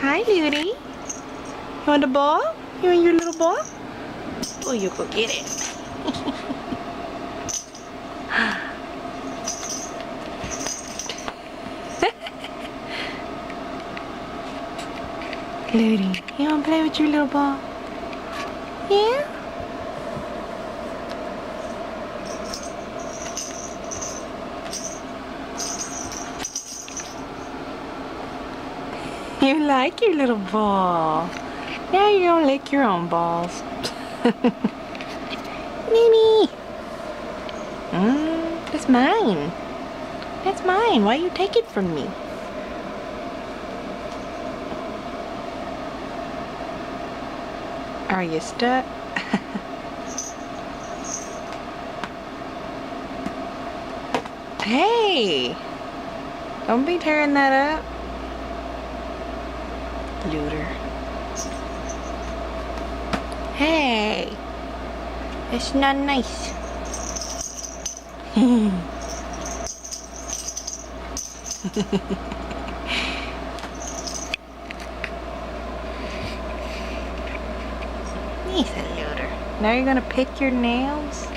Hi, Ludi. You want the ball? You want your little ball? Oh, you go get it. Ludi, you want to play with your little ball? Yeah? You like your little ball. Now you don't lick your own balls. Mimi! That's mine. That's mine. Why you take it from me? Are you stuck? Hey! Don't be tearing that up. Looter. Hey! It's not nice. He's a looter. Now you're gonna pick your nails?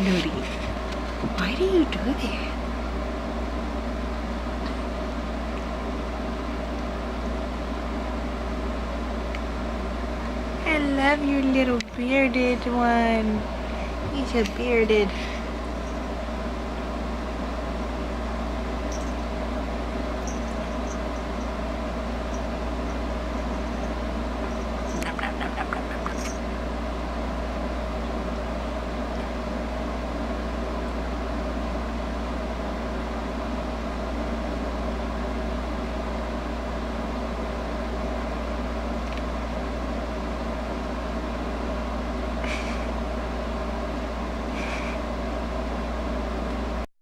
Ludi. Why do you do that? I love your little bearded one. He's a bearded.